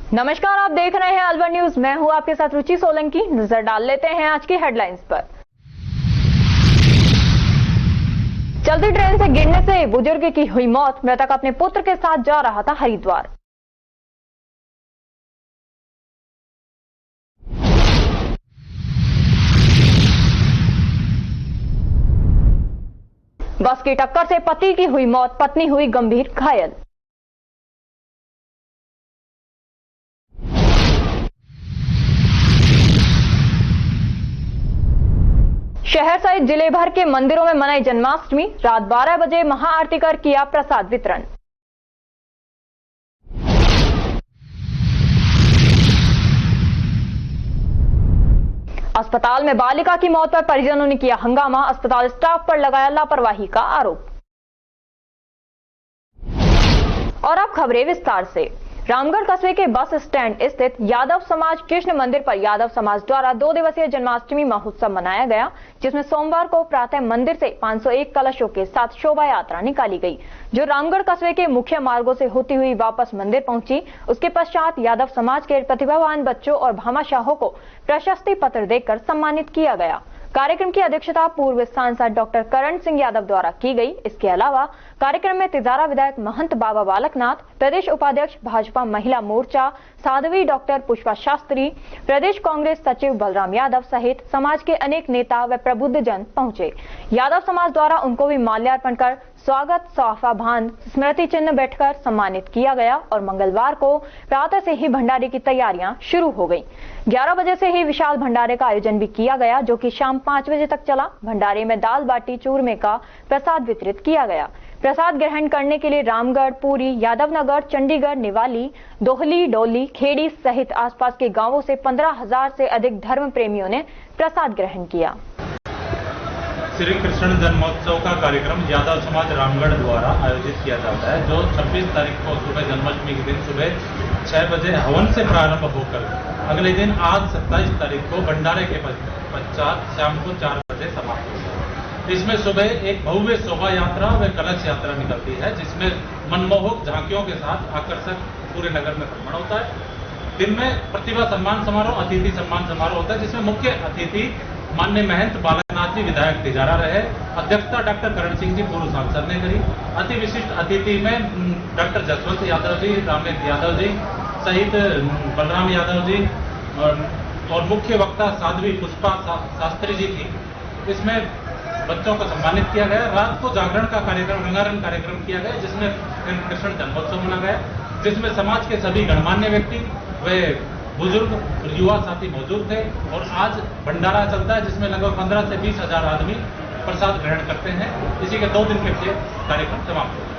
नमस्कार, आप देख रहे हैं अलवर न्यूज। मैं हूं आपके साथ रुचि सोलंकी। नजर डाल लेते हैं आज की हेडलाइंस पर। चलती ट्रेन से गिरने से बुजुर्ग की हुई मौत। मृतक अपने पुत्र के साथ जा रहा था हरिद्वार। बस की टक्कर से पति की हुई मौत, पत्नी हुई गंभीर घायल। शहर सहित जिले भर के मंदिरों में मनाई जन्माष्टमी। रात 12 बजे महाआरती कर किया प्रसाद वितरण। अस्पताल में बालिका की मौत पर परिजनों ने किया हंगामा। अस्पताल स्टाफ पर लगाया लापरवाही का आरोप। और अब खबरें विस्तार से। रामगढ़ कस्बे के बस स्टैंड स्थित यादव समाज कृष्ण मंदिर पर यादव समाज द्वारा 2 दिवसीय जन्माष्टमी महोत्सव मनाया गया, जिसमें सोमवार को प्रातः मंदिर से 501 कलशों के साथ शोभा यात्रा निकाली गई, जो रामगढ़ कस्बे के मुख्य मार्गों से होती हुई वापस मंदिर पहुंची। उसके पश्चात यादव समाज के प्रतिभावान बच्चों और भामाशाहों को प्रशस्ति पत्र देकर सम्मानित किया गया। कार्यक्रम की अध्यक्षता पूर्व सांसद डॉक्टर करण सिंह यादव द्वारा की गई। इसके अलावा कार्यक्रम में तिजारा विधायक महंत बाबा बालकनाथ, प्रदेश उपाध्यक्ष भाजपा महिला मोर्चा साध्वी डॉक्टर पुष्पा शास्त्री, प्रदेश कांग्रेस सचिव बलराम यादव सहित समाज के अनेक नेता व प्रबुद्ध जन पहुंचे। यादव समाज द्वारा उनको भी माल्यार्पण कर स्वागत सौफा बांध स्मृति चिन्ह बैठकर सम्मानित किया गया और मंगलवार को प्रातः से ही भंडारे की तैयारियां शुरू हो गई। 11 बजे से ही विशाल भंडारे का आयोजन भी किया गया, जो कि शाम 5 बजे तक चला। भंडारे में दाल बाटी चूरमे का प्रसाद वितरित किया गया। प्रसाद ग्रहण करने के लिए रामगढ़, पुरी, यादवनगर, चंडीगढ़, निवाली, दोहली, डोली, खेड़ी सहित आसपास के गांवों से 15,000 से अधिक धर्म प्रेमियों ने प्रसाद ग्रहण किया। श्री कृष्ण जन्मोत्सव का कार्यक्रम यादव समाज रामगढ़ द्वारा आयोजित किया जाता है, जो 26 तारीख को सुबह जन्माष्टमी के दिन सुबह 6 बजे हवन से प्रारंभ होकर अगले दिन आज 27 तारीख को भंडारे के पश्चात शाम को 4 बजे समाप्त होता है। इसमें सुबह एक भव्य शोभा यात्रा व कलश यात्रा निकलती है, जिसमें मनमोहक झांकियों के साथ आकर्षक पूरे नगर में भ्रमण होता है। दिन में प्रतिभा सम्मान समारोह, अतिथि सम्मान समारोह होता है, जिसमें मुख्य अतिथि माननीय महंत बालकनाथ जी विधायक तिजारा रहे। अध्यक्षता डॉक्टर करण सिंह जी पूर्व सांसद ने करी। अति विशिष्ट अतिथि में डॉक्टर जसवंत यादव जी, रामनेत यादव जी सहित बलराम यादव जी और मुख्य वक्ता साध्वी पुष्पा शास्त्री जी थी। इसमें बच्चों को सम्मानित किया गया। रात को जागरण का कार्यक्रम, रंगारंग कार्यक्रम किया गया, जिसमें कृष्ण जन्मोत्सव मनाया गया, जिसमें समाज के सभी गणमान्य व्यक्ति व बुजुर्ग और युवा साथी मौजूद थे। और आज भंडारा चलता है, जिसमें लगभग 15 से 20 हजार आदमी प्रसाद ग्रहण करते हैं। इसी के 2 दिन के लिए कार्यक्रम समाप्त होता है।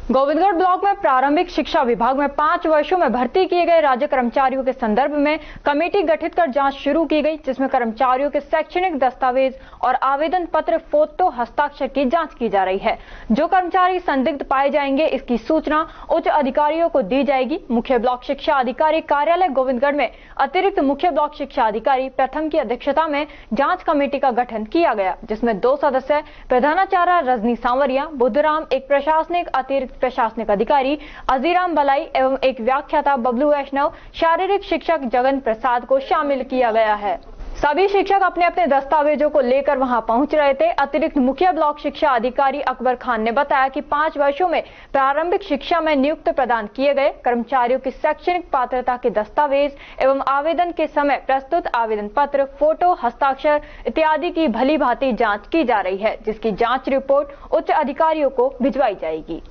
गोविंदगढ़ ब्लॉक में प्रारंभिक शिक्षा विभाग में 5 वर्षों में भर्ती किए गए राज्य कर्मचारियों के संदर्भ में कमेटी गठित कर जांच शुरू की गई, जिसमें कर्मचारियों के शैक्षणिक दस्तावेज और आवेदन पत्र, फोटो, हस्ताक्षर की जांच की जा रही है। जो कर्मचारी संदिग्ध पाए जाएंगे, इसकी सूचना उच्च अधिकारियों को दी जाएगी। मुख्य ब्लॉक शिक्षा अधिकारी कार्यालय गोविंदगढ़ में अतिरिक्त मुख्य ब्लॉक शिक्षा अधिकारी प्रथम की अध्यक्षता में जाँच कमेटी का गठन किया गया, जिसमें 2 सदस्य प्रधानाचार्य रजनी सांवरिया, बुद्धराम, एक प्रशासनिक अतिरिक्त प्रशासनिक अधिकारी अजीराम बलाई एवं एक व्याख्याता बबलू वैष्णव, शारीरिक शिक्षक जगन प्रसाद को शामिल किया गया है। सभी शिक्षक अपने अपने दस्तावेजों को लेकर वहां पहुंच रहे थे। अतिरिक्त मुख्य ब्लॉक शिक्षा अधिकारी अकबर खान ने बताया कि 5 वर्षों में प्रारंभिक शिक्षा में नियुक्त प्रदान किए गए कर्मचारियों की शैक्षणिक पात्रता के दस्तावेज एवं आवेदन के समय प्रस्तुत आवेदन पत्र, फोटो, हस्ताक्षर इत्यादि की भली भांति जांच की जा रही है, जिसकी जांच रिपोर्ट उच्च अधिकारियों को भिजवाई जाएगी।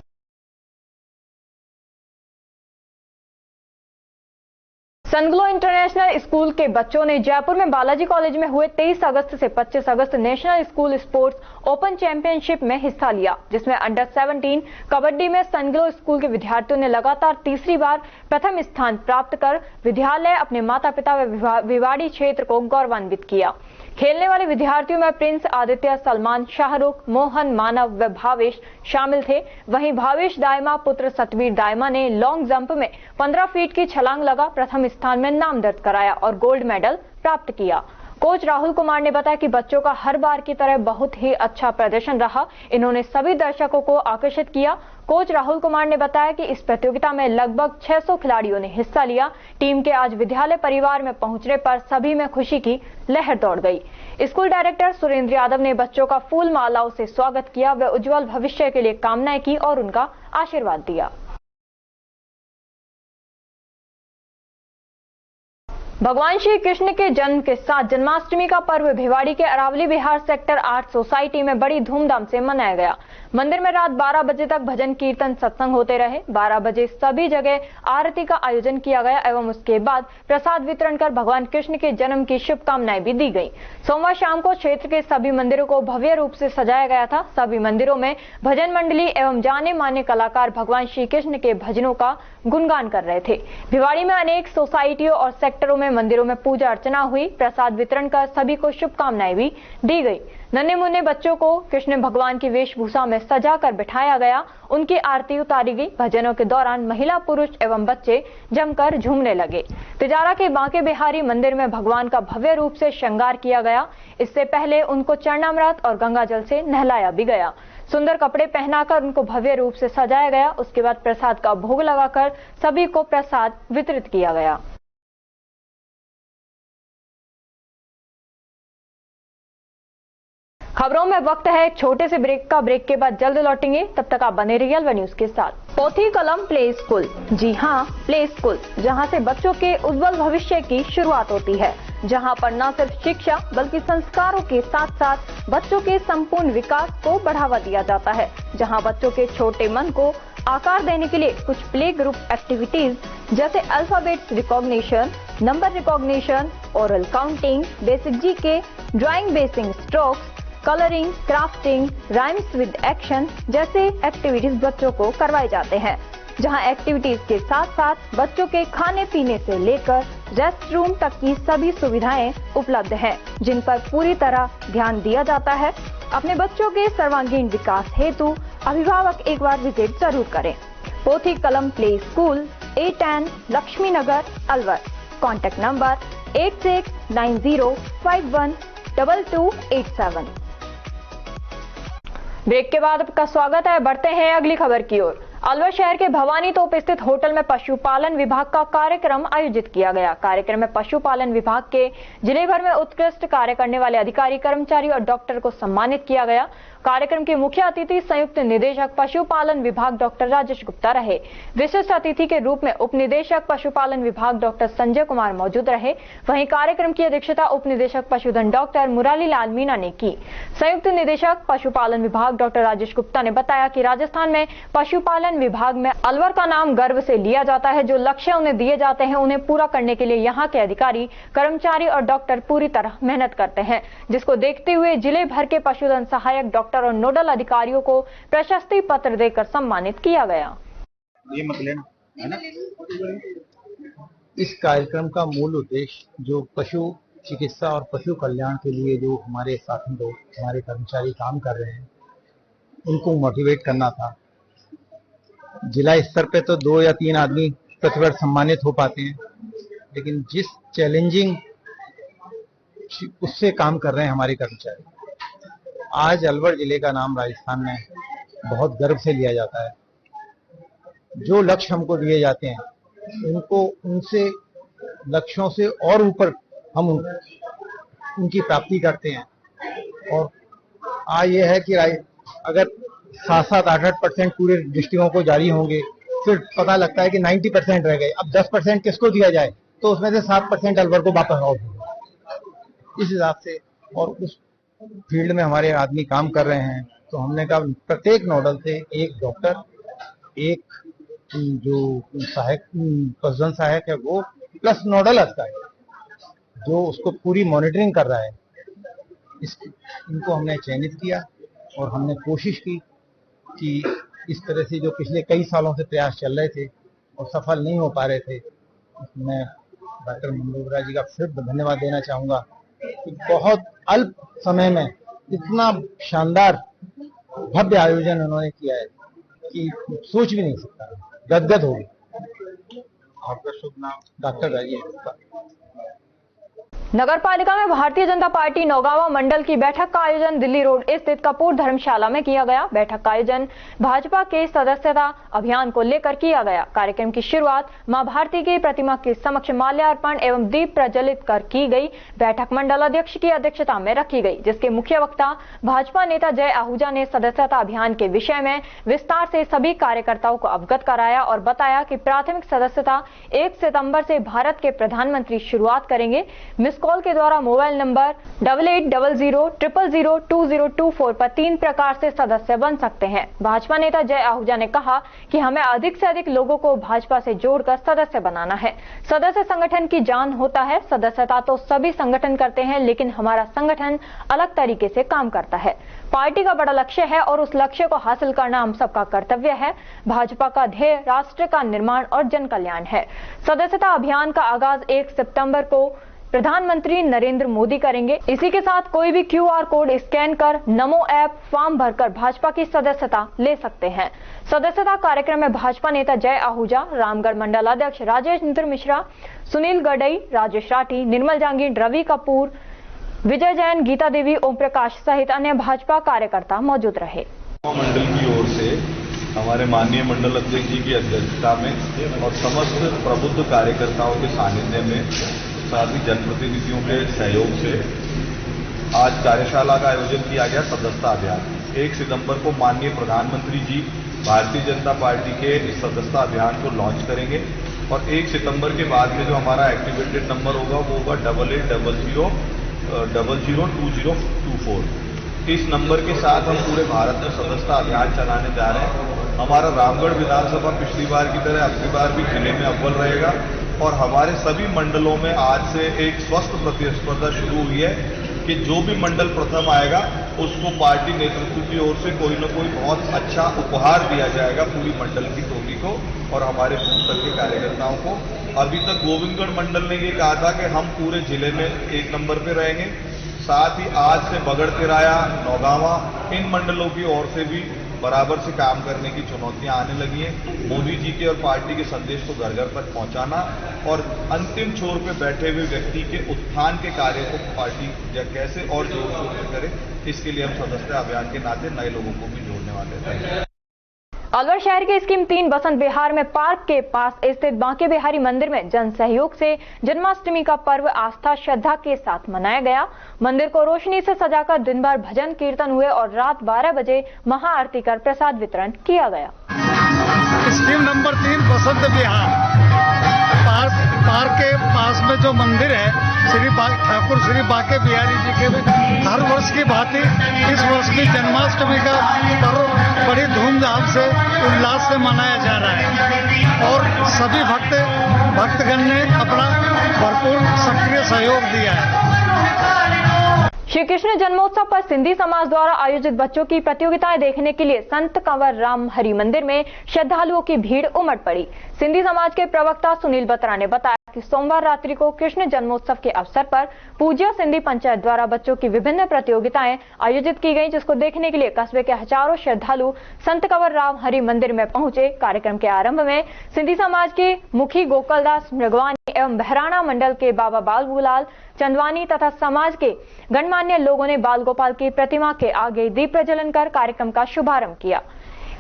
सनग्लो इंटरनेशनल स्कूल के बच्चों ने जयपुर में बालाजी कॉलेज में हुए 23 अगस्त से 25 अगस्त national school sports open championship में हिस्सा लिया, जिसमें अंडर 17 कबड्डी में सनग्लो स्कूल के विद्यार्थियों ने लगातार तीसरी बार प्रथम स्थान प्राप्त कर विद्यालय, अपने माता पिता व विवाड़ी क्षेत्र को गौरवान्वित किया। खेलने वाले विद्यार्थियों में प्रिंस, आदित्य, सलमान, शाहरुख, मोहन, मानव व भावेश शामिल थे। वहीं भावेश दायमा पुत्र सतवीर दायमा ने लॉन्ग जंप में 15 फीट की छलांग लगा प्रथम स्थान में नाम दर्ज कराया और गोल्ड मेडल प्राप्त किया। कोच राहुल कुमार ने बताया कि बच्चों का हर बार की तरह बहुत ही अच्छा प्रदर्शन रहा। इन्होंने सभी दर्शकों को आकर्षित किया। कोच राहुल कुमार ने बताया कि इस प्रतियोगिता में लगभग 600 खिलाड़ियों ने हिस्सा लिया। टीम के आज विद्यालय परिवार में पहुंचने पर सभी में खुशी की लहर दौड़ गई। स्कूल डायरेक्टर सुरेंद्र यादव ने बच्चों का फूल मालाओं से स्वागत किया। वे उज्जवल भविष्य के लिए कामनाएं की और उनका आशीर्वाद दिया। भगवान श्री कृष्ण के जन्म के साथ जन्माष्टमी का पर्व भिवाड़ी के अरावली विहार सेक्टर 8 सोसाइटी में बड़ी धूमधाम से मनाया गया। मंदिर में रात 12 बजे तक भजन कीर्तन सत्संग होते रहे। 12 बजे सभी जगह आरती का आयोजन किया गया एवं उसके बाद प्रसाद वितरण कर भगवान कृष्ण के जन्म की शुभकामनाएं भी दी गई। सोमवार शाम को क्षेत्र के सभी मंदिरों को भव्य रूप से सजाया गया था। सभी मंदिरों में भजन मंडली एवं जाने माने कलाकार भगवान श्री कृष्ण के भजनों का गुणगान कर रहे थे। भिवाड़ी में अनेक सोसाइटियों और सेक्टरों में मंदिरों में पूजा अर्चना हुई। प्रसाद वितरण कर सभी को शुभकामनाएं भी दी गई। नन्हे मुन्ने बच्चों को कृष्ण भगवान की वेशभूषा में सजा कर बिठाया गया। उनकी आरती उतारी गई। भजनों के दौरान महिला पुरुष एवं बच्चे जमकर झूमने लगे। तिजारा के बांके बिहारी मंदिर में भगवान का भव्य रूप से श्रृंगार किया गया। इससे पहले उनको चरणामृत और गंगाजल से नहलाया भी गया। सुंदर कपड़े पहनाकर उनको भव्य रूप से सजाया गया। उसके बाद प्रसाद का भोग लगाकर सभी को प्रसाद वितरित किया गया। खबरों में वक्त है एक छोटे से ब्रेक का। ब्रेक के बाद जल्द लौटेंगे, तब तक आप बने रहिए अलवर न्यूज के साथ। पोथी कलम प्ले स्कूल, जी हाँ, प्ले स्कूल, जहाँ से बच्चों के उज्जवल भविष्य की शुरुआत होती है, जहाँ पर न सिर्फ शिक्षा बल्कि संस्कारों के साथ साथ बच्चों के संपूर्ण विकास को बढ़ावा दिया जाता है, जहाँ बच्चों के छोटे मन को आकार देने के लिए कुछ प्ले ग्रुप एक्टिविटीज जैसे alphabets recognition, number recognition, oral counting, basic GK, drawing basic strokes, colouring, crafting, rhymes with action जैसे एक्टिविटीज बच्चों को करवाए जाते हैं, जहां एक्टिविटीज के साथ साथ बच्चों के खाने पीने से लेकर रेस्ट रूम तक की सभी सुविधाएं उपलब्ध हैं, जिन पर पूरी तरह ध्यान दिया जाता है। अपने बच्चों के सर्वांगीण विकास हेतु अभिभावक एक बार विजिट जरूर करें। Pothi Kalam play school, A10 Laxmi Nagar, Alwar. Contact number 8690512287। Break के बाद आपका स्वागत है। बढ़ते हैं अगली खबर की ओर। अलवर शहर के भवानी तोप स्थित होटल में पशुपालन विभाग का कार्यक्रम आयोजित किया गया। कार्यक्रम में पशुपालन विभाग के जिले भर में उत्कृष्ट कार्य करने वाले अधिकारी, कर्मचारी और डॉक्टर को सम्मानित किया गया। कार्यक्रम के मुख्य अतिथि संयुक्त निदेशक पशुपालन विभाग डॉक्टर राजेश गुप्ता रहे। विशिष्ट अतिथि के रूप में उप निदेशक पशुपालन विभाग डॉक्टर संजय कुमार मौजूद रहे। वहीं कार्यक्रम की अध्यक्षता उप निदेशक पशुधन डॉक्टर मुरारी लाल मीणा ने की। संयुक्त निदेशक पशुपालन विभाग डॉक्टर राजेश गुप्ता ने बताया कि राजस्थान में पशुपालन विभाग में अलवर का नाम गर्व से लिया जाता है। जो लक्ष्य उन्हें दिए जाते हैं उन्हें पूरा करने के लिए यहाँ के अधिकारी, कर्मचारी और डॉक्टर पूरी तरह मेहनत करते हैं, जिसको देखते हुए जिले भर के पशुधन सहायक, डॉक्टर और नोडल अधिकारियों को प्रशस्ति पत्र देकर सम्मानित किया गया। ये मत लेना, है ना? इस कार्यक्रम का मूल उद्देश्य जो पशु चिकित्सा और पशु कल्याण के लिए जो हमारे साथी लोग, हमारे कर्मचारी काम कर रहे हैं, उनको मोटिवेट करना था। जिला स्तर पे तो 2 या 3 आदमी प्रतिवर्ष सम्मानित हो पाते हैं, लेकिन जिस चैलेंजिंग उससे काम कर रहे हैं हमारे कर्मचारी, आज अलवर जिले का नाम राजस्थान में बहुत गर्व से लिया जाता है। जो लक्ष्य हमको दिए जाते हैं उनको, उनसे लक्ष्यों से और ऊपर हम उनकी प्राप्ति करते हैं। और आज ये है कि अगर 7-7, 8-8% पूरे डिस्ट्रिक्टों को जारी होंगे, फिर पता लगता है कि 90% रह गए। अब 10% किसको दिया जाए, तो उसमें से 7% अलवर को वापस आउट होगा। इस हिसाब से और उस फील्ड में हमारे आदमी काम कर रहे हैं, तो हमने कहा प्रत्येक नोडल से एक डॉक्टर, एक जो सहायक पशुधन सहायक है वो, प्लस नोडल अधिकारी जो उसको पूरी मॉनिटरिंग कर रहा है, इनको हमने चयनित किया। और हमने कोशिश की कि इस तरह से जो पिछले कई सालों से प्रयास चल रहे थे और सफल नहीं हो पा रहे थे, मैं डॉक्टर मंडोगरा जी का फिर धन्यवाद देना चाहूँगा कि बहुत अल्प समय में इतना शानदार भव्य आयोजन उन्होंने किया है कि सोच भी नहीं सकता, गदगद हो गई। आपका शुभ नाम? डॉक्टर राजेश गुप्ता। नगर पालिका में भारतीय जनता पार्टी नौगांवा मंडल की बैठक का आयोजन दिल्ली रोड स्थित कपूर धर्मशाला में किया गया। बैठक का आयोजन भाजपा के सदस्यता अभियान को लेकर किया गया। कार्यक्रम की शुरुआत मां भारती की प्रतिमा के समक्ष माल्यार्पण एवं दीप प्रज्वलित कर की गई। बैठक मंडल अध्यक्ष की अध्यक्षता में रखी गई, जिसके मुख्य वक्ता भाजपा नेता जय आहूजा ने सदस्यता अभियान के विषय में विस्तार से सभी कार्यकर्ताओं को अवगत कराया और बताया कि प्राथमिक सदस्यता 1 सितंबर से भारत के प्रधानमंत्री शुरुआत करेंगे। मिस कॉल के द्वारा मोबाइल नंबर 880000002024 पर 3 प्रकार से सदस्य बन सकते हैं। भाजपा नेता जय आहूजा ने कहा कि हमें अधिक से अधिक लोगों को भाजपा से जोड़कर सदस्य बनाना है। सदस्य संगठन की जान होता है। सदस्यता तो सभी संगठन करते हैं, लेकिन हमारा संगठन अलग तरीके से काम करता है। पार्टी का बड़ा लक्ष्य है और उस लक्ष्य को हासिल करना हम सबका कर्तव्य है। भाजपा का ध्येय राष्ट्र का निर्माण और जन कल्याण है। सदस्यता अभियान का आगाज 1 सितंबर को प्रधानमंत्री नरेंद्र मोदी करेंगे। इसी के साथ कोई भी QR कोड स्कैन कर नमो ऐप फॉर्म भरकर भाजपा की सदस्यता ले सकते हैं। सदस्यता कार्यक्रम में भाजपा नेता जय आहूजा, रामगढ़ मंडल अध्यक्ष राजेश मिश्रा, सुनील गडई, राजेश राठी, निर्मल जांगीर, रवि कपूर, विजय जैन, गीता देवी, ओम प्रकाश सहित अन्य भाजपा कार्यकर्ता मौजूद रहे। मंडल की ओर से हमारे माननीय मंडल अध्यक्ष जी की अध्यक्षता में और समस्त प्रबुद्ध कार्यकर्ताओं के सानिध्य में, साथ ही जनप्रतिनिधियों के सहयोग से आज कार्यशाला का आयोजन किया गया। सदस्यता अभियान 1 सितंबर को माननीय प्रधानमंत्री जी भारतीय जनता पार्टी के इस सदस्यता अभियान को लॉन्च करेंगे और 1 सितंबर के बाद में जो हमारा एक्टिवेटेड नंबर होगा वो होगा 8800002024। इस नंबर के साथ हम पूरे भारत में सदस्यता अभियान चलाने जा रहे हैं। हमारा रामगढ़ विधानसभा पिछली बार की तरह अगली बार भी जिले में अव्वल रहेगा और हमारे सभी मंडलों में आज से एक स्वस्थ प्रतिस्पर्धा शुरू हुई है कि जो भी मंडल प्रथम आएगा उसको पार्टी नेतृत्व की ओर से कोई न कोई बहुत अच्छा उपहार दिया जाएगा पूरी मंडल की टोली को और हमारे बूथ तक के कार्यकर्ताओं को। अभी तक गोविंदगढ़ मंडल ने ये कहा था कि हम पूरे जिले में 1 नंबर पे रहेंगे। साथ ही आज से बगड़ तिराया, नौगांवा, इन मंडलों की ओर से भी बराबर से काम करने की चुनौतियां आने लगी हैं। मोदी जी के और पार्टी के संदेश को घर घर तक पहुंचाना और अंतिम छोर पे बैठे हुए व्यक्ति के उत्थान के कार्य को पार्टी कैसे और जोर शोर से करे, इसके लिए हम सदस्यता अभियान के नाते नए लोगों को भी जोड़ने वाले हैं। अलवर शहर के स्कीम 3 बसंत विहार में पार्क के पास स्थित बांके बिहारी मंदिर में जन सहयोग से जन्माष्टमी का पर्व आस्था श्रद्धा के साथ मनाया गया। मंदिर को रोशनी से सजाकर दिन भर भजन कीर्तन हुए और रात 12 बजे महाआरती कर प्रसाद वितरण किया गया। Scheme number 3 Basant Vihar park के पास में जो मंदिर है ठाकुर श्री बांके बिहारी जी के, हर वर्ष की भांति इस वर्ष भी जन्माष्टमी का पर्व बड़ी धूमधाम से उल्लास से मनाया जा रहा है और सभी भक्तगण ने अपना भरपूर सक्रिय सहयोग दिया है। श्री कृष्ण जन्मोत्सव पर सिंधी समाज द्वारा आयोजित बच्चों की प्रतियोगिताएं देखने के लिए संत कंवर राम हरि मंदिर में श्रद्धालुओं की भीड़ उमड़ पड़ी। सिंधी समाज के प्रवक्ता सुनील बत्रा ने बताया कि सोमवार रात्रि को कृष्ण जन्मोत्सव के अवसर पर पूज्य सिंधी पंचायत द्वारा बच्चों की विभिन्न प्रतियोगिताएं आयोजित की गई, जिसको देखने के लिए कस्बे के हजारों श्रद्धालु संत कंवर राम हरि मंदिर में पहुंचे। कार्यक्रम के आरंभ में सिंधी समाज के मुखी गोकुलदास मृगवानी एवं बहराणा मंडल के बाबा बाबूलाल चंदवानी तथा समाज के गणमान्य लोगों ने बाल गोपाल की प्रतिमा के आगे दीप प्रज्वलन कर कार्यक्रम का शुभारंभ किया।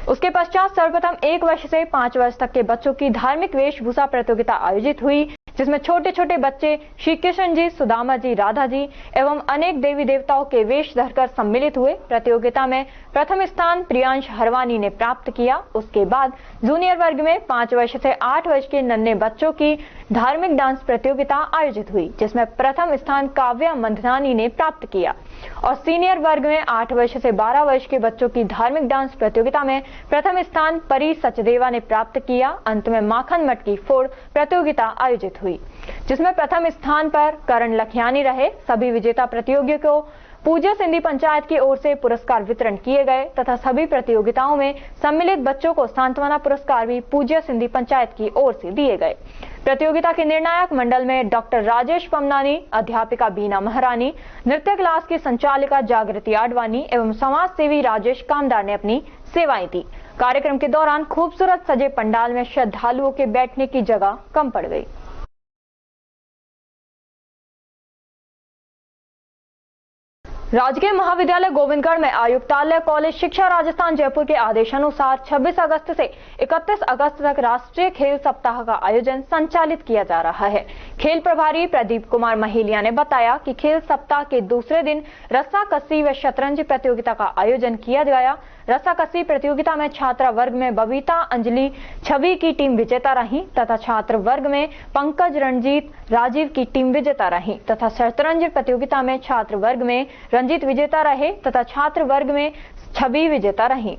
उसके पश्चात सर्वप्रथम 1 वर्ष से 5 वर्ष तक के बच्चों की धार्मिक वेशभूषा प्रतियोगिता आयोजित हुई, जिसमें छोटे छोटे बच्चे श्री कृष्ण जी, सुदामा जी, राधा जी एवं अनेक देवी देवताओं के वेश धरकर सम्मिलित हुए। प्रतियोगिता में प्रथम स्थान प्रियांश हरवानी ने प्राप्त किया। उसके बाद जूनियर वर्ग में 5 वर्ष से 8 वर्ष के नन्हे बच्चों की धार्मिक डांस प्रतियोगिता आयोजित हुई, जिसमें प्रथम स्थान काव्या मंधनानी ने प्राप्त किया और सीनियर वर्ग में 8 वर्ष से 12 वर्ष के बच्चों की धार्मिक डांस प्रतियोगिता में प्रथम स्थान परी सचदेवा ने प्राप्त किया। अंत में माखन मट की फोड़ प्रतियोगिता आयोजित हुई, जिसमें प्रथम स्थान पर करण लखियानी रहे। सभी विजेता प्रतियोगियों को पूज्य सिंधी पंचायत की ओर से पुरस्कार वितरण किए गए तथा सभी प्रतियोगिताओं में सम्मिलित बच्चों को सांत्वना पुरस्कार भी पूज्य सिंधी पंचायत की ओर से दिए गए। प्रतियोगिता के निर्णायक मंडल में डॉक्टर राजेश पमनानी, अध्यापिका बीना महारानी, नृत्य क्लास की संचालिका जागृति आडवाणी एवं समाज सेवी राजेश कामदार ने अपनी सेवाएं दी। कार्यक्रम के दौरान खूबसूरत सजे पंडाल में श्रद्धालुओं के बैठने की जगह कम पड़ गई। राजकीय महाविद्यालय गोविंदगढ़ में आयुक्तालय कॉलेज शिक्षा राजस्थान जयपुर के आदेशानुसार 26 अगस्त से 31 अगस्त तक राष्ट्रीय खेल सप्ताह का आयोजन संचालित किया जा रहा है। खेल प्रभारी प्रदीप कुमार महिलिया ने बताया कि खेल सप्ताह के दूसरे दिन रस्साकसी व शतरंज प्रतियोगिता का आयोजन किया गया। रस्साकसी प्रतियोगिता में छात्रा वर्ग में बबीता अंजलि छवि की टीम विजेता रही तथा छात्र वर्ग में पंकज रणजीत राजीव की टीम विजेता रही तथा शतरंज प्रतियोगिता में छात्र वर्ग में रंजीत विजेता रहे तथा छात्र वर्ग में छवि विजेता रही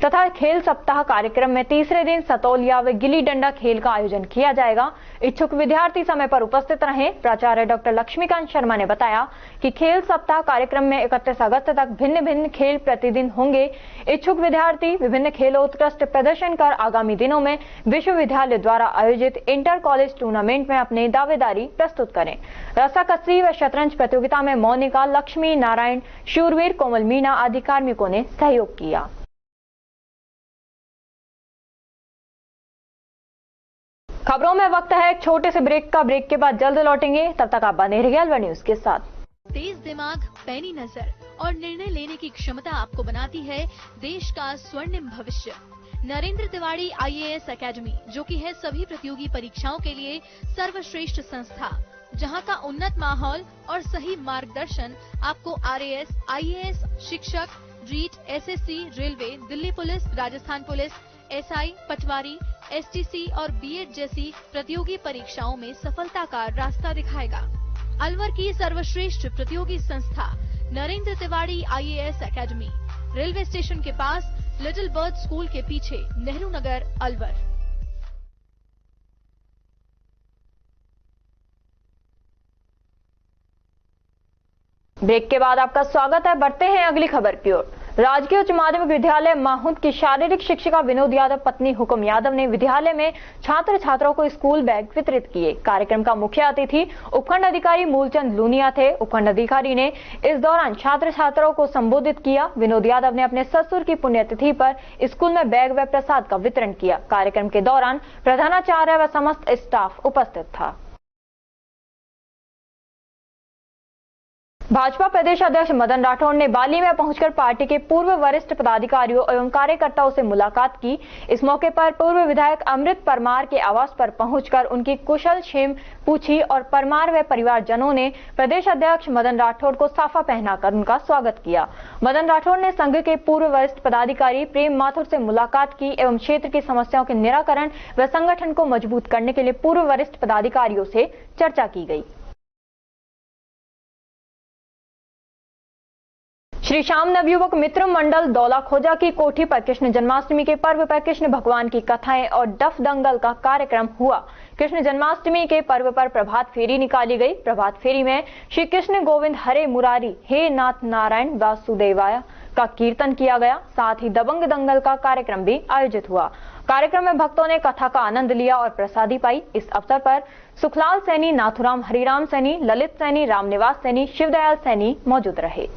तथा खेल सप्ताह कार्यक्रम में तीसरे दिन सतोलिया व गिल्ली डंडा खेल का आयोजन किया जाएगा। इच्छुक विद्यार्थी समय पर उपस्थित रहे। प्राचार्य डॉक्टर लक्ष्मीकांत शर्मा ने बताया कि खेल सप्ताह कार्यक्रम में 31 अगस्त तक भिन्न भिन्न खेल प्रतिदिन होंगे। इच्छुक विद्यार्थी विभिन्न खेलोत्कृष्ट प्रदर्शन कर आगामी दिनों में विश्वविद्यालय द्वारा आयोजित इंटर कॉलेज टूर्नामेंट में अपनी दावेदारी प्रस्तुत करें। रस्साकसी व शतरंज प्रतियोगिता में मोनिका, लक्ष्मी नारायण, शूरवीर, कोमल मीणा आदि कार्मिकों ने सहयोग किया। खबरों में वक्त है एक छोटे से ब्रेक का। ब्रेक के बाद जल्द लौटेंगे, तब तक आप बने रहिए अलवर न्यूज के साथ। तेज दिमाग, पैनी नजर और निर्णय लेने की क्षमता आपको बनाती है देश का स्वर्णिम भविष्य। नरेंद्र तिवारी IAS एकेडमी, जो कि है सभी प्रतियोगी परीक्षाओं के लिए सर्वश्रेष्ठ संस्था, जहां का उन्नत माहौल और सही मार्गदर्शन आपको RAS, IAS, शिक्षक, REET, SSC, railway, Delhi police, Rajasthan police, SI, patwari, STC और B.Ed जैसी प्रतियोगी परीक्षाओं में सफलता का रास्ता दिखाएगा। अलवर की सर्वश्रेष्ठ प्रतियोगी संस्था Narendra Tiwari IAS academy, railway station के पास, लिटिल बर्ड स्कूल के पीछे, नेहरू नगर, अलवर। ब्रेक के बाद आपका स्वागत है। बढ़ते हैं अगली खबर की ओर। राजकीय उच्च माध्यमिक विद्यालय माहुंद की शारीरिक शिक्षिका विनोद यादव पत्नी हुकुम यादव ने विद्यालय में छात्र छात्राओं को स्कूल बैग वितरित किए। कार्यक्रम का मुख्य अतिथि उपखंड अधिकारी मूलचंद लूनिया थे। उपखंड अधिकारी ने इस दौरान छात्र छात्राओं को संबोधित किया। विनोद यादव ने अपने ससुर की पुण्यतिथि पर स्कूल में बैग व प्रसाद का वितरण किया। कार्यक्रम के दौरान प्रधानाचार्य व समस्त स्टाफ उपस्थित था। भाजपा प्रदेश अध्यक्ष मदन राठौड़ ने बाली में पहुंचकर पार्टी के पूर्व वरिष्ठ पदाधिकारियों एवं कार्यकर्ताओं से मुलाकात की। इस मौके पर पूर्व विधायक अमृत परमार के आवास पर पहुंचकर उनकी कुशल क्षेम पूछी और परमार व परिवारजनों ने प्रदेश अध्यक्ष मदन राठौड़ को साफा पहनाकर उनका स्वागत किया। मदन राठौड़ ने संघ के पूर्व वरिष्ठ पदाधिकारी प्रेम माथुर से मुलाकात की एवं क्षेत्र की समस्याओं के निराकरण व संगठन को मजबूत करने के लिए पूर्व वरिष्ठ पदाधिकारियों से चर्चा की गई। श्री श्याम नवयुवक मित्र मंडल दौला खोजा की कोठी पर कृष्ण जन्माष्टमी के पर्व पर कृष्ण भगवान की कथाएं और डफ दंगल का कार्यक्रम हुआ। कृष्ण जन्माष्टमी के पर्व पर प्रभात फेरी निकाली गई। प्रभात फेरी में श्री कृष्ण गोविंद हरे मुरारी हे नाथ नारायण वासुदेवाय का कीर्तन किया गया। साथ ही दबंग दंगल का कार्यक्रम भी आयोजित हुआ। कार्यक्रम में भक्तों ने कथा का आनंद लिया और प्रसादी पाई। इस अवसर पर सुखलाल सैनी, नाथुराम हरिराम सैनी, ललित सैनी, रामनिवास सैनी, शिवदयाल सैनी मौजूद रहे।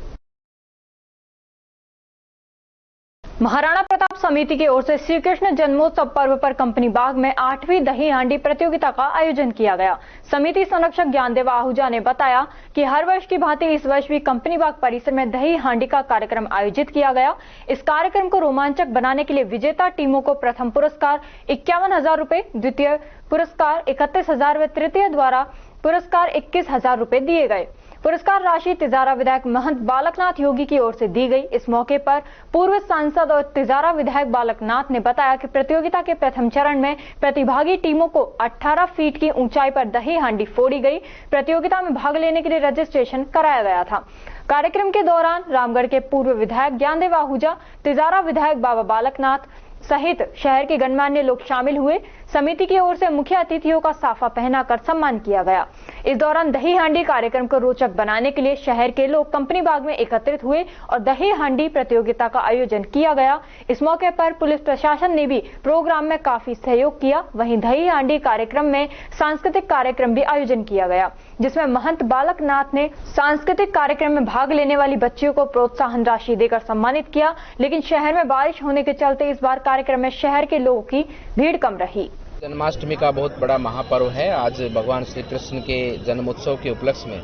महाराणा प्रताप समिति की ओर से श्री कृष्ण जन्मोत्सव पर्व पर कंपनी बाग में 8वीं दही हांडी प्रतियोगिता का आयोजन किया गया। समिति संरक्षक ज्ञानदेव आहूजा ने बताया कि हर वर्ष की भांति इस वर्ष भी कंपनी बाग परिसर में दही हांडी का कार्यक्रम आयोजित किया गया। इस कार्यक्रम को रोमांचक बनाने के लिए विजेता टीमों को प्रथम पुरस्कार 51,000 रुपए, द्वितीय पुरस्कार 31,000 व तृतीय द्वारा पुरस्कार 21,000 रुपए दिए गए। पुरस्कार राशि तिजारा विधायक महंत बालकनाथ योगी की ओर से दी गई। इस मौके पर पूर्व सांसद और तिजारा विधायक बालकनाथ ने बताया कि प्रतियोगिता के प्रथम चरण में प्रतिभागी टीमों को 18 फीट की ऊंचाई पर दही हांडी फोड़ी गई। प्रतियोगिता में भाग लेने के लिए रजिस्ट्रेशन कराया गया था। कार्यक्रम के दौरान रामगढ़ के पूर्व विधायक ज्ञानदेव आहूजा, तिजारा विधायक बाबा बालकनाथ सहित शहर के गणमान्य लोग शामिल हुए। समिति की ओर से मुख्य अतिथियों का साफा पहनाकर सम्मान किया गया। इस दौरान दही हांडी कार्यक्रम को रोचक बनाने के लिए शहर के लोग कंपनी बाग में एकत्रित हुए और दही हांडी प्रतियोगिता का आयोजन किया गया। इस मौके पर पुलिस प्रशासन ने भी प्रोग्राम में काफी सहयोग किया। वहीं दही हांडी कार्यक्रम में सांस्कृतिक कार्यक्रम भी आयोजन किया गया, जिसमें महंत बालकनाथ ने सांस्कृतिक कार्यक्रम में भाग लेने वाली बच्चियों को प्रोत्साहन राशि देकर सम्मानित किया। लेकिन शहर में बारिश होने के चलते इस बार कार्यक्रम में शहर के लोगों की भीड़ कम रही। जन्माष्टमी का बहुत बड़ा महापर्व है। आज भगवान श्री कृष्ण के जन्मोत्सव के उपलक्ष्य में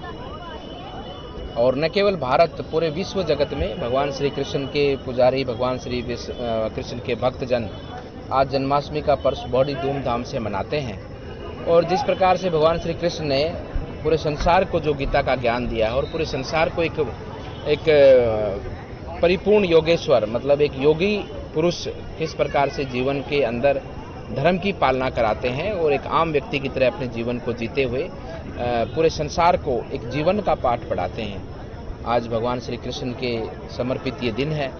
और न केवल भारत, पूरे विश्व जगत में भगवान श्री कृष्ण के पुजारी, भगवान श्री कृष्ण के भक्तजन आज जन्माष्टमी का पर्व बड़ी धूमधाम से मनाते हैं। और जिस प्रकार से भगवान श्री कृष्ण ने पूरे संसार को जो गीता का ज्ञान दिया है और पूरे संसार को एक परिपूर्ण योगेश्वर, मतलब एक योगी पुरुष किस प्रकार से जीवन के अंदर धर्म की पालना कराते हैं और एक आम व्यक्ति की तरह अपने जीवन को जीते हुए पूरे संसार को एक जीवन का पाठ पढ़ाते हैं। आज भगवान श्री कृष्ण के समर्पित ये दिन है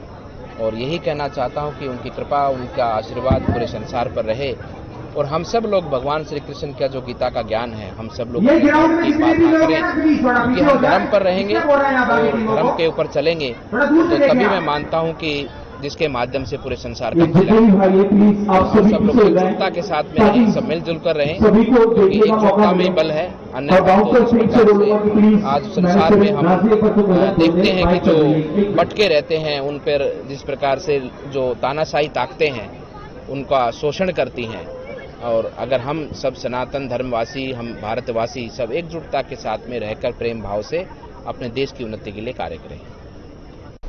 और यही कहना चाहता हूँ कि उनकी कृपा, उनका आशीर्वाद पूरे संसार पर रहे और हम सब लोग भगवान श्री कृष्ण का जो गीता का ज्ञान है, हम सब लोग की बात ना करें, क्योंकि हम धर्म पर रहेंगे और धर्म के ऊपर चलेंगे तो तभी मैं मानता हूँ कि जिसके माध्यम से पूरे संसार का हम सब लोग एकजुटता के साथ में रहें, सब मिलजुल कर रहें, क्योंकि एकजुटता में बल है। अन्य आज संसार में हम देखते हैं कि जो भटके रहते हैं उन पर जिस प्रकार से जो तानाशाही ताकतें हैं उनका शोषण करती हैं, और अगर हम सब सनातन धर्मवासी, हम भारतवासी सब एकजुटता के साथ में रहकर प्रेम भाव से अपने देश की उन्नति के लिए कार्य करें।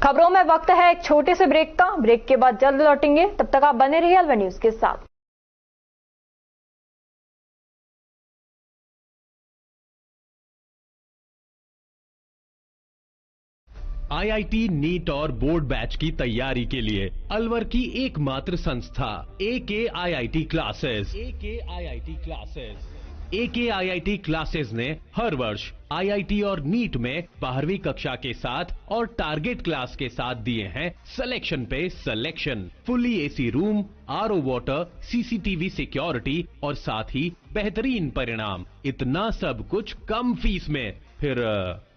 खबरों में वक्त है एक छोटे से ब्रेक का। ब्रेक के बाद जल्द लौटेंगे, तब तक आप बने रहिए अलवर न्यूज के साथ। आईआईटी, नीट और बोर्ड बैच की तैयारी के लिए अलवर की एकमात्र संस्था एके आईआईटी क्लासेस। एके आईआईटी क्लासेस ने हर वर्ष आईआईटी और नीट में 12वीं कक्षा के साथ और टारगेट क्लास के साथ दिए हैं सिलेक्शन पे selection. Fully AC room, RO water, CCTV security और साथ ही बेहतरीन परिणाम। इतना सब कुछ कम फीस में, फिर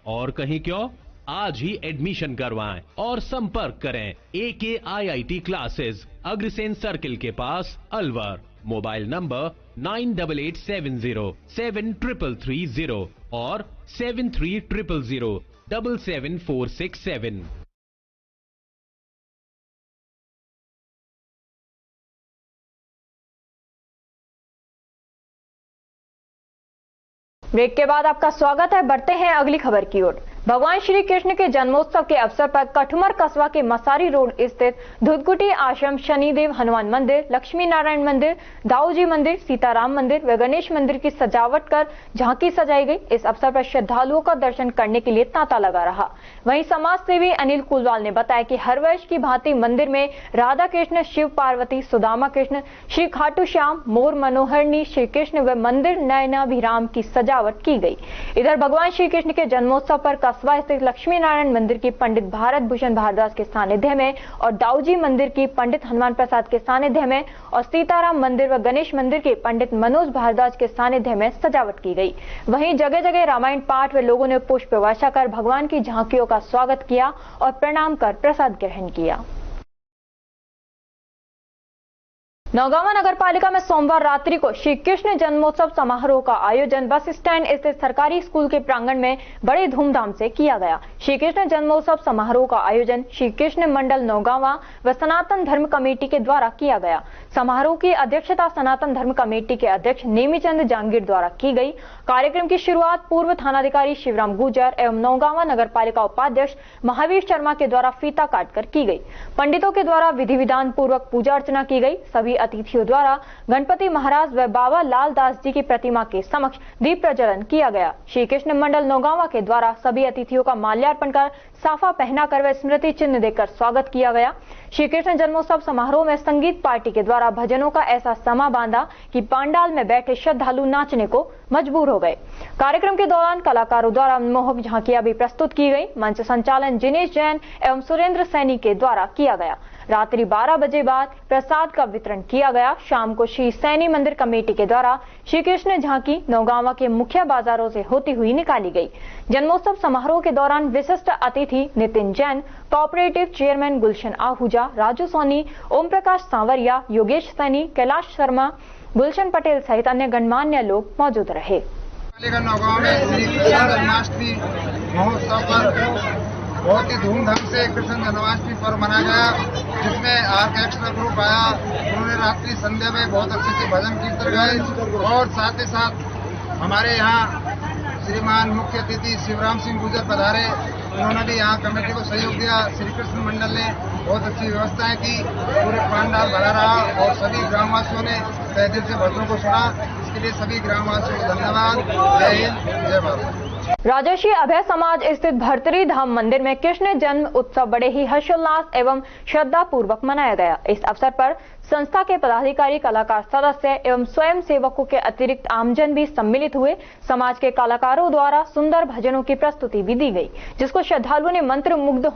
और कहीं क्यों? आज ही एडमिशन करवाएं और संपर्क करें एके आईआईटी क्लासेस, अग्रसेन सर्किल के पास, अलवर। मोबाइल नंबर 9870733330 और 7300077467। ब्रेक के बाद आपका स्वागत है। बढ़ते हैं अगली खबर की ओर। भगवान श्री कृष्ण के जन्मोत्सव के अवसर पर कठुमर कस्बा के मसारी रोड स्थित धुतकुटी आश्रम, शनिदेव हनुमान मंदिर, लक्ष्मी नारायण मंदिर, दाऊजी मंदिर, सीताराम मंदिर व गणेश मंदिर की सजावट कर झांकी सजाई गई। इस अवसर पर श्रद्धालुओं का दर्शन करने के लिए तांता लगा रहा। वहीं समाज सेवी अनिल कुलवाल ने बताया कि हर वर्ष की भांति मंदिर में राधा कृष्ण, शिव पार्वती, सुदामा कृष्ण, श्री खाटू श्याम, मोर मनोहरणी, श्री कृष्ण व मंदिर नयनाभिराम की सजावट की गई। इधर भगवान श्री कृष्ण के जन्मोत्सव पर कस्बा स्थित लक्ष्मी नारायण मंदिर की पंडित भारत भूषण भारद्वाज के सानिध्य में और दाऊजी मंदिर की पंडित हनुमान प्रसाद के सानिध्य में और सीताराम मंदिर व गणेश मंदिर के पंडित मनोज भारद्वाज के सानिध्य में सजावट की गई। वहीं जगह जगह रामायण पाठ व लोगों ने पुष्प वर्षा कर भगवान की झांकियों का स्वागत किया और प्रणाम कर प्रसाद ग्रहण किया। नौगावा नगर पालिका में सोमवार रात्रि को श्री कृष्ण जन्मोत्सव समारोह का आयोजन बस स्टैंड स्थित सरकारी स्कूल के प्रांगण में बड़े धूमधाम से किया गया। श्री कृष्ण जन्मोत्सव समारोह का आयोजन श्री कृष्ण मंडल नौगावा व सनातन धर्म कमेटी के द्वारा किया गया। समारोह की अध्यक्षता सनातन धर्म कमेटी के अध्यक्ष नेमीचंद जांगीर द्वारा की गई। कार्यक्रम की शुरुआत पूर्व थानाधिकारी शिवराम गुर्जर एवं नौगावा नगर पालिका उपाध्यक्ष महावीर शर्मा के द्वारा फीता काटकर की गई। पंडितों के द्वारा विधि विधान पूर्वक पूजा अर्चना की गई। सभी अतिथियों द्वारा गणपति महाराज व बाबा लाल दास जी की प्रतिमा के समक्ष दीप प्रज्वलन किया गया। श्री कृष्ण मंडल नौगावा के द्वारा सभी अतिथियों का माल्यार्पण कर साफा पहनाकर व स्मृति चिन्ह देकर स्वागत किया गया। श्री कृष्ण जन्मोत्सव समारोह में संगीत पार्टी के द्वारा भजनों का ऐसा समा बांधा कि पांडाल में बैठे श्रद्धालु नाचने को मजबूर हो गए। कार्यक्रम के दौरान कलाकारों द्वारा मनमोहक झांकियां भी प्रस्तुत की गई। मंच संचालन जिनेश जैन एवं सुरेंद्र सैनी के द्वारा किया गया। रात्रि 12 बजे बाद प्रसाद का वितरण किया गया। शाम को श्री सैनी मंदिर कमेटी के द्वारा श्री कृष्ण झांकी नौगावा के मुख्य बाजारों से होती हुई निकाली गई। जन्मोत्सव समारोह के दौरान विशिष्ट अतिथि नितिन जैन, कोऑपरेटिव चेयरमैन गुलशन आहूजा, राजू सोनी, ओम प्रकाश सांवरिया, योगेश सैनी, कैलाश शर्मा, गुलशन पटेल सहित अन्य गणमान्य लोग मौजूद रहे। नौगांव में श्री कृष्ण जन्माष्टमी महोत्सव पर बहुत ही धूमधाम से कृष्ण जन्माष्टमी पर्व मनाया गया, जिसमें आर्केस्ट्रा ग्रुप आया। उन्होंने रात्रि संध्या में बहुत अच्छे से भजन कीर्तन गाए और साथ ही साथ हमारे यहाँ श्रीमान मुख्य अतिथि शिवराम सिंह गुर्जर पधारे उन्होंने भी यहाँ कमेटी को सहयोग दिया। श्री कृष्ण मंडल ने बहुत अच्छी व्यवस्थाएं की, पूरे पंडाल भरा रहा और सभी ग्रामवासियों ने तहे दिल से भक्तों को सुना। इसके लिए सभी ग्रामवासियों को धन्यवाद। जय हिंद, जय भारत। राजर्षि अभय समाज स्थित भर्तरी धाम मंदिर में कृष्ण जन्म उत्सव बड़े ही हर्षोल्लास एवं श्रद्धा पूर्वक मनाया गया। इस अवसर पर संस्था के पदाधिकारी, कलाकार, सदस्य एवं स्वयं सेवकों के अतिरिक्त आमजन भी सम्मिलित हुए। समाज के कलाकारों द्वारा सुंदर भजनों की प्रस्तुति भी दी गई, जिसको श्रद्धालुओं ने मंत्र मुग्ध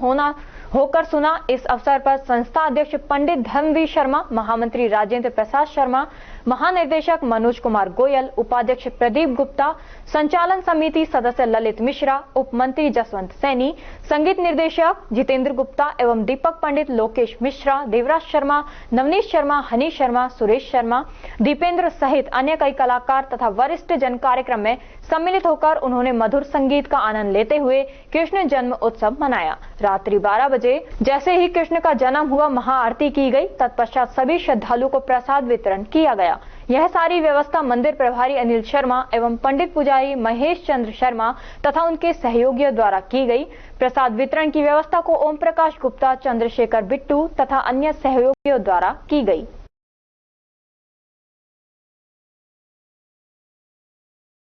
होकर सुना। इस अवसर पर संस्था अध्यक्ष पंडित धर्मवीर शर्मा, महामंत्री राजेंद्र प्रसाद शर्मा, महानिर्देशक मनोज कुमार गोयल, उपाध्यक्ष प्रदीप गुप्ता, संचालन समिति सदस्य ललित मिश्रा, उप मंत्री जसवंत सैनी, संगीत निर्देशक जितेंद्र गुप्ता एवं दीपक पंडित, लोकेश मिश्रा, देवराज शर्मा, नवनीत शर्मा, हनीश शर्मा, सुरेश शर्मा, दीपेंद्र सहित अन्य कई कलाकार तथा वरिष्ठ जन कार्यक्रम में सम्मिलित होकर उन्होंने मधुर संगीत का आनंद लेते हुए कृष्ण जन्म उत्सव मनाया। रात्रि 12 बजे जैसे ही कृष्ण का जन्म हुआ, महाआरती की गई। तत्पश्चात सभी श्रद्धालुओं को प्रसाद वितरण किया गया। यह सारी व्यवस्था मंदिर प्रभारी अनिल शर्मा एवं पंडित पुजारी महेश चंद्र शर्मा तथा उनके सहयोगियों द्वारा की गई। प्रसाद वितरण की व्यवस्था को ओम प्रकाश गुप्ता, चंद्रशेखर बिट्टू तथा अन्य सहयोगियों द्वारा की गई।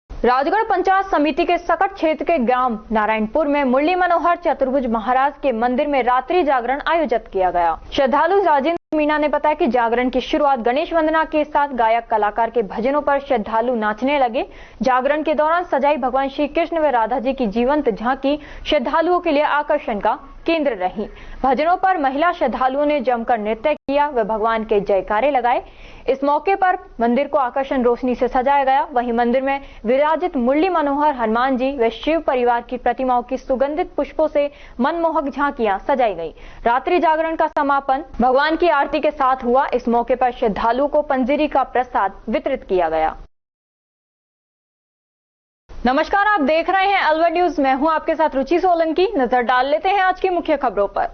राजगढ़ पंचायत समिति के सकट क्षेत्र के ग्राम नारायणपुर में मुरली मनोहर चतुर्भुज महाराज के मंदिर में रात्रि जागरण आयोजित किया गया। श्रद्धालु राजेंद्र मीना ने बताया कि जागरण की शुरुआत गणेश वंदना के साथ गायक कलाकार के भजनों पर श्रद्धालु नाचने लगे। जागरण के दौरान सजाई भगवान श्री कृष्ण व राधा जी की जीवंत झांकी श्रद्धालुओं के लिए आकर्षण का केंद्र रही। भजनों पर महिला श्रद्धालुओं ने जमकर नृत्य किया व भगवान के जयकारे लगाए। इस मौके पर मंदिर को आकर्षण रोशनी से सजाया गया। वहीं मंदिर में विराजित मुरली मनोहर हनुमान जी व शिव परिवार की प्रतिमाओं की सुगंधित पुष्पों से मनमोहक झांकियां सजाई गई। रात्रि जागरण का समापन भगवान की आरती के साथ हुआ। इस मौके पर श्रद्धालुओं को पंजीरी का प्रसाद वितरित किया गया। नमस्कार, आप देख रहे हैं अलवर न्यूज। मैं हूं आपके साथ रुचि सोलंकी। नजर डाल लेते हैं आज की मुख्य खबरों पर।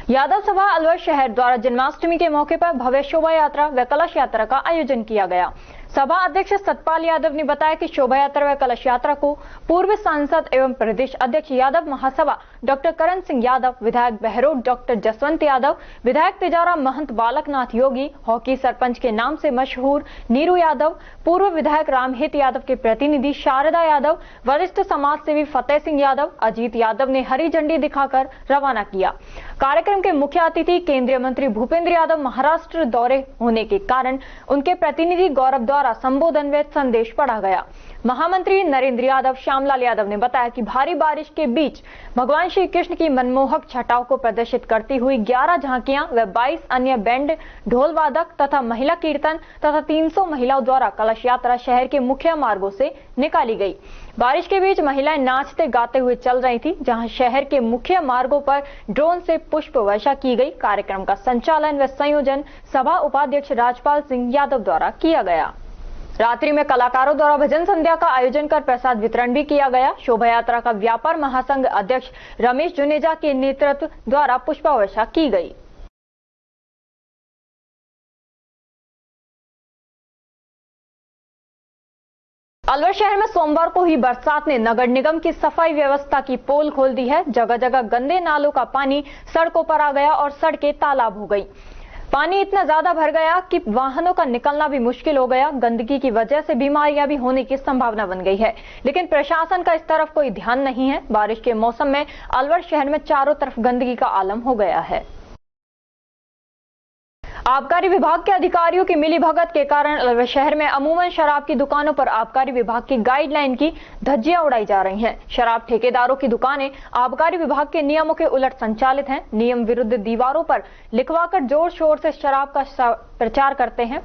यादव सभा अलवर शहर द्वारा जन्माष्टमी के मौके पर भव्य शोभा यात्रा व कलश यात्रा का आयोजन किया गया। सभा अध्यक्ष सतपाल यादव ने बताया कि शोभा यात्रा व कलश यात्रा को पूर्व सांसद एवं प्रदेश अध्यक्ष यादव महासभा डॉक्टर करण सिंह यादव, विधायक बहरोड डॉक्टर जसवंत यादव, विधायक तिजारा महंत बालकनाथ योगी, हॉकी सरपंच के नाम से मशहूर नीरू यादव, पूर्व विधायक रामहित यादव के प्रतिनिधि शारदा यादव, वरिष्ठ समाज सेवी फतेह सिंह यादव, अजीत यादव ने हरी झंडी दिखाकर रवाना किया। कार्यक्रम के मुख्य अतिथि केंद्रीय मंत्री भूपेंद्र यादव महाराष्ट्र दौरे होने के कारण उनके प्रतिनिधि गौरव द्वारा संबोधन व संदेश पढ़ा गया। महामंत्री नरेंद्र यादव श्यामलाल यादव ने बताया कि भारी बारिश के बीच भगवान श्री कृष्ण की मनमोहक छटाओं को प्रदर्शित करती हुई 11 झांकियां व 22 अन्य बैंड, ढोल वादक तथा महिला कीर्तन तथा 300 महिलाओं द्वारा कलश यात्रा शहर के मुख्य मार्गों से निकाली गई। बारिश के बीच महिलाएं नाचते गाते हुए चल रही थी, जहां शहर के मुख्य मार्गों पर ड्रोन से पुष्प वर्षा की गई। कार्यक्रम का संचालन व संयोजन सभा उपाध्यक्ष राजपाल सिंह यादव द्वारा किया गया। रात्रि में कलाकारों द्वारा भजन संध्या का आयोजन कर प्रसाद वितरण भी किया गया। शोभा यात्रा का व्यापार महासंघ अध्यक्ष रमेश जुनेजा के नेतृत्व द्वारा पुष्पावर्षा की गई। अलवर शहर में सोमवार को ही बरसात ने नगर निगम की सफाई व्यवस्था की पोल खोल दी है। जगह जगह गंदे नालों का पानी सड़कों पर आ गया और सड़कें तालाब हो गई। पानी इतना ज्यादा भर गया कि वाहनों का निकलना भी मुश्किल हो गया। गंदगी की वजह से बीमारियां भी होने की संभावना बन गई है, लेकिन प्रशासन का इस तरफ कोई ध्यान नहीं है। बारिश के मौसम में अलवर शहर में चारों तरफ गंदगी का आलम हो गया है। आबकारी विभाग के अधिकारियों की मिलीभगत के कारण अलवर शहर में अमूमन शराब की दुकानों पर आबकारी विभाग की गाइडलाइन की धज्जियां उड़ाई जा रही हैं। शराब ठेकेदारों की दुकानें आबकारी विभाग के नियमों के उलट संचालित हैं। नियम विरुद्ध दीवारों पर लिखवाकर जोर शोर से शराब का प्रचार करते हैं।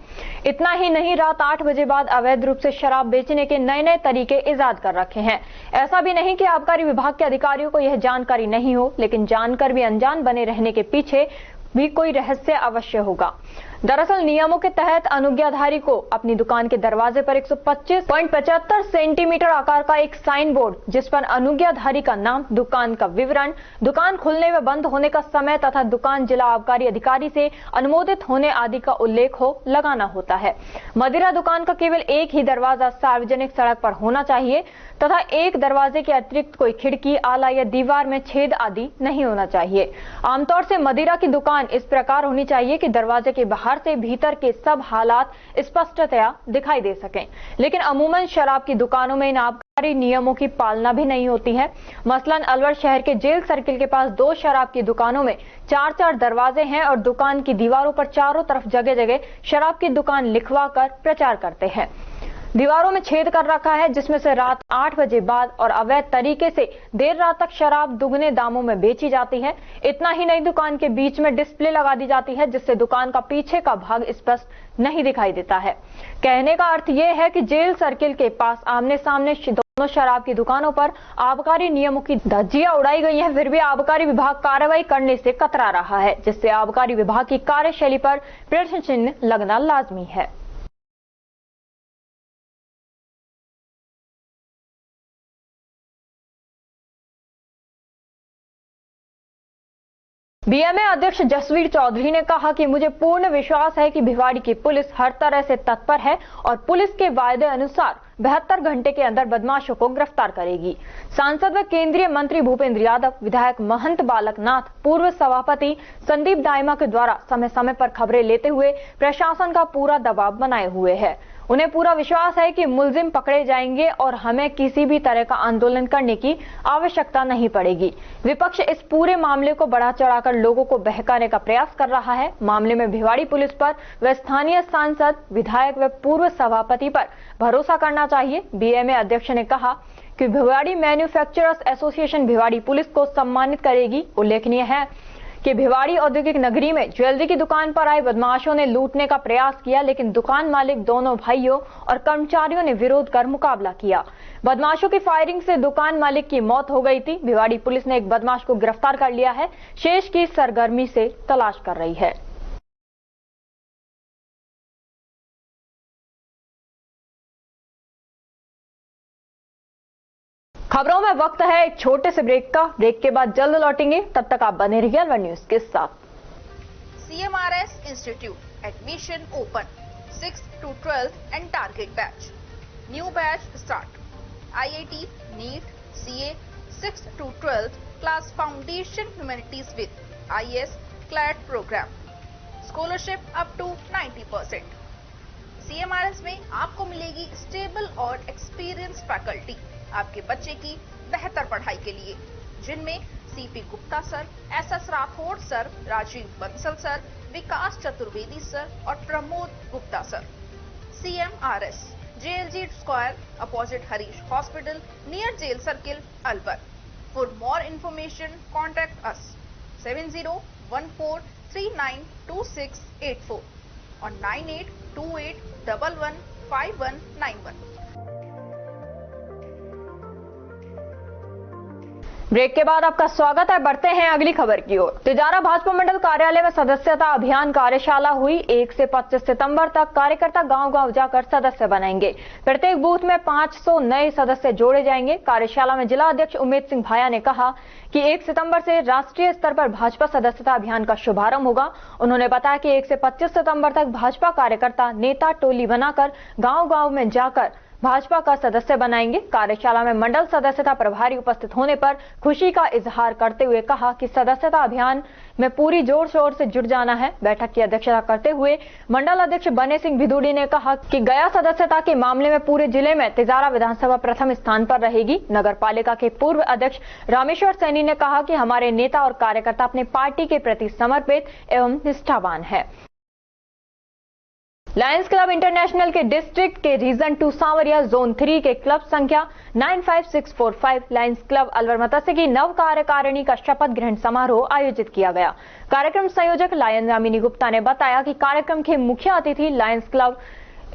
इतना ही नहीं, रात 8 बजे बाद अवैध रूप से शराब बेचने के नए नए तरीके इजाद कर रखे हैं। ऐसा भी नहीं कि आबकारी विभाग के अधिकारियों को यह जानकारी नहीं हो, लेकिन जानकर भी अनजान बने रहने के पीछे भी कोई रहस्य अवश्य होगा। दरअसल नियमों के तहत अनुज्ञाधारी को अपनी दुकान के दरवाजे पर 125.75 सेंटीमीटर आकार का एक साइन बोर्ड, जिस पर अनुज्ञाधारी का नाम, दुकान का विवरण, दुकान खुलने व बंद होने का समय तथा दुकान जिला आबकारी अधिकारी से अनुमोदित होने आदि का उल्लेख हो, लगाना होता है। मदिरा दुकान का केवल एक ही दरवाजा सार्वजनिक सड़क पर होना चाहिए तथा एक दरवाजे के अतिरिक्त कोई खिड़की, आला या दीवार में छेद आदि नहीं होना चाहिए। आमतौर से मदिरा की दुकान इस प्रकार होनी चाहिए कि दरवाजे के बाहर से भीतर के सब हालात स्पष्टतया दिखाई दे सकें, लेकिन अमूमन शराब की दुकानों में इन आबकारी नियमों की पालना भी नहीं होती है। मसलन अलवर शहर के जेल सर्किल के पास 2 शराब की दुकानों में 4-4 दरवाजे हैं और दुकान की दीवारों पर चारों तरफ जगह जगह शराब की दुकान लिखवा कर प्रचार करते हैं। दीवारों में छेद कर रखा है, जिसमें से रात 8 बजे बाद और अवैध तरीके से देर रात तक शराब दुगने दामों में बेची जाती है। इतना ही नहीं, दुकान के बीच में डिस्प्ले लगा दी जाती है, जिससे दुकान का पीछे का भाग स्पष्ट नहीं दिखाई देता है। कहने का अर्थ यह है कि जेल सर्किल के पास आमने सामने दोनों शराब की दुकानों पर आबकारी नियमों की धज्जियां उड़ाई गई हैं, फिर भी आबकारी विभाग कार्रवाई करने से कतरा रहा है, जिससे आबकारी विभाग की कार्यशैली पर प्रश्न चिन्ह लगना लाजमी है। बीएमए अध्यक्ष जसवीर चौधरी ने कहा कि मुझे पूर्ण विश्वास है कि भिवाड़ी की पुलिस हर तरह से तत्पर है और पुलिस के वायदे अनुसार 72 घंटे के अंदर बदमाशों को गिरफ्तार करेगी। सांसद व केंद्रीय मंत्री भूपेंद्र यादव, विधायक महंत बालकनाथ, पूर्व सभापति संदीप दाइमा के द्वारा समय समय पर खबरें लेते हुए प्रशासन का पूरा दबाव बनाए हुए है। उन्हें पूरा विश्वास है कि मुलजिम पकड़े जाएंगे और हमें किसी भी तरह का आंदोलन करने की आवश्यकता नहीं पड़ेगी। विपक्ष इस पूरे मामले को बढ़ा चढ़ाकर लोगों को बहकाने का प्रयास कर रहा है। मामले में भिवाड़ी पुलिस पर व स्थानीय सांसद, विधायक व पूर्व सभापति पर भरोसा करना चाहिए। बीएमए अध्यक्ष ने कहा कि Bhiwadi manufacturers association Bhiwadi police को सम्मानित करेगी। उल्लेखनीय है कि भिवाड़ी औद्योगिक नगरी में ज्वेलरी की दुकान पर आए बदमाशों ने लूटने का प्रयास किया, लेकिन दुकान मालिक, दोनों भाइयों और कर्मचारियों ने विरोध कर मुकाबला किया। बदमाशों की फायरिंग से दुकान मालिक की मौत हो गई थी। भिवाड़ी पुलिस ने एक बदमाश को गिरफ्तार कर लिया है, शेष की सरगर्मी से तलाश कर रही है। खबरों में वक्त है एक छोटे से ब्रेक का। ब्रेक के बाद जल्द लौटेंगे, तब तक आप बने रहिए अलवर न्यूज के साथ। CMRS Institute admission open 6th to 12th and target batch. New batch start. IIT, NEET, CA 6th to 12th class foundation humanities with IS CLAT program. Scholarship up to 90%. CMRS में आपको मिलेगी stable और experience faculty आपके बच्चे की बेहतर पढ़ाई के लिए, जिनमें CP Gupta sir, SS Rathore sir, Rajeev Bansal sir, Vikas Chaturvedi sir और Pramod Gupta sir. CMRS JLG square opposite Harish hospital near jail circle Alwar. For more information contact us 7014392684 और 9828115191। ब्रेक के बाद आपका स्वागत है। बढ़ते हैं अगली खबर की ओर। तिजारा भाजपा मंडल कार्यालय में सदस्यता अभियान कार्यशाला हुई। 1 से 25 सितंबर तक कार्यकर्ता गांव-गांव जाकर सदस्य बनेंगे। प्रत्येक बूथ में 500 नए सदस्य जोड़े जाएंगे। कार्यशाला में जिला अध्यक्ष उमेद सिंह भाया ने कहा कि 1 सितंबर से राष्ट्रीय स्तर पर भाजपा सदस्यता अभियान का शुभारंभ होगा। उन्होंने बताया कि 1 से 25 सितंबर तक भाजपा कार्यकर्ता नेता टोली बनाकर गांव-गांव में जाकर भाजपा का सदस्य बनाएंगे। कार्यशाला में मंडल सदस्यता प्रभारी उपस्थित होने पर खुशी का इजहार करते हुए कहा कि सदस्यता अभियान में पूरी जोर शोर से जुट जाना है। बैठक की अध्यक्षता करते हुए मंडल अध्यक्ष बने सिंह भिदुड़ी ने कहा कि गया सदस्यता के मामले में पूरे जिले में तिजारा विधानसभा प्रथम स्थान पर रहेगी। नगर पालिका के पूर्व अध्यक्ष रामेश्वर सैनी ने कहा कि हमारे नेता और कार्यकर्ता अपने पार्टी के प्रति समर्पित एवं निष्ठावान है। लायंस क्लब इंटरनेशनल के डिस्ट्रिक्ट के रीजन 2 सांवरिया जोन 3 के क्लब संख्या 95645 लायंस क्लब अलवर मत्स्य की नव कार्यकारिणी का शपथ ग्रहण समारोह आयोजित किया गया। कार्यक्रम संयोजक लायन यामिनी गुप्ता ने बताया कि कार्यक्रम के मुख्य अतिथि लायंस क्लब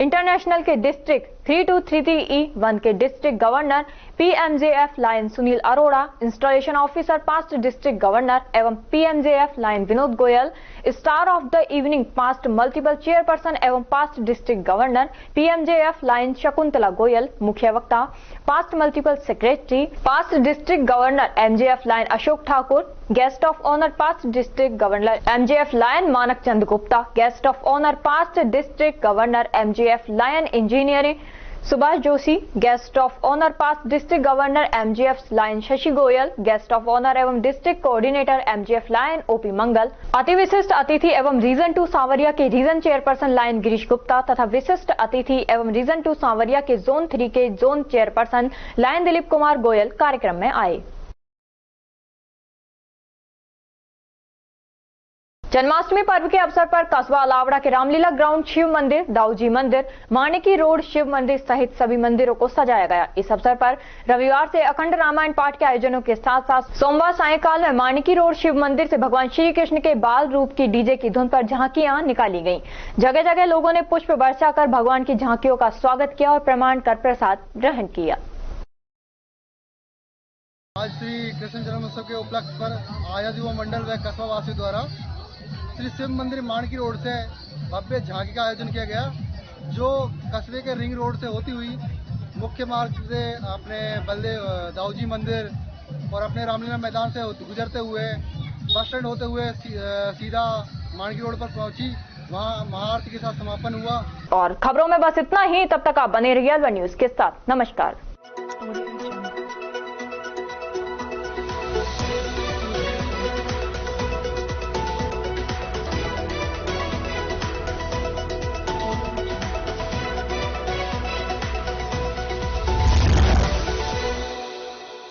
इंटरनेशनल के डिस्ट्रिक्ट 3233E1 के district governor PMJF lion Sunil Arora, installation officer past district governor एवं PMJF lion Vinod Goyal, star of the evening past multiple chairperson एवं past district governor PMJF lion Shakuntala Goyal, मुख्य वक्ता past multiple secretary past district governor MJF lion Ashok Thakur, guest of honour past district governor MJF lion Manak Chand Gupta, guest of honour past district governor MJF lion engineering Subhash Joshi, guest of honour past district governor MJF lion Shashi Goyal, guest of honour एवं district coordinator MJF lion OP Mangal, अति विशिष्ट अतिथि एवं region 2 Sanwariya के region chairperson lion Girish Gupta तथा विशिष्ट अतिथि एवं रीजन 2 सांवरिया के जोन 3 के zone chairperson line Dilip Kumar Goyal कार्यक्रम में आए। जन्माष्टमी पर्व के अवसर पर कस्बा अलावड़ा के रामलीला ग्राउंड शिव मंदिर, दाऊजी मंदिर, माणिकी रोड शिव मंदिर सहित सभी मंदिरों को सजाया गया। इस अवसर पर रविवार से अखंड रामायण पाठ के आयोजनों के साथ साथ सोमवार सायंकाल में माणिकी रोड शिव मंदिर से भगवान श्री कृष्ण के बाल रूप की डीजे की धुन पर झांकियां निकाली गयी। जगह जगह लोगों ने पुष्प वर्षा कर भगवान की झांकियों का स्वागत किया और प्रमाण कर प्रसाद ग्रहण किया। आज श्री कृष्ण जन्मोत्सव के उपलक्ष्य पर आजाद युवा मंडल व कस्बा वासी द्वारा श्री शिव मंदिर माणकी रोड से भव्य झांकी का आयोजन किया गया, जो कस्बे के रिंग रोड से होती हुई मुख्य मार्ग से अपने बलदेव दाऊजी मंदिर और अपने रामलीला मैदान से गुजरते हुए बस स्टैंड होते हुए सीधा माणकी रोड पर पहुंची। वहां महाआरती के साथ समापन हुआ। और खबरों में बस इतना ही। तब तक आप बने रहिए अलवर न्यूज के साथ। नमस्कार।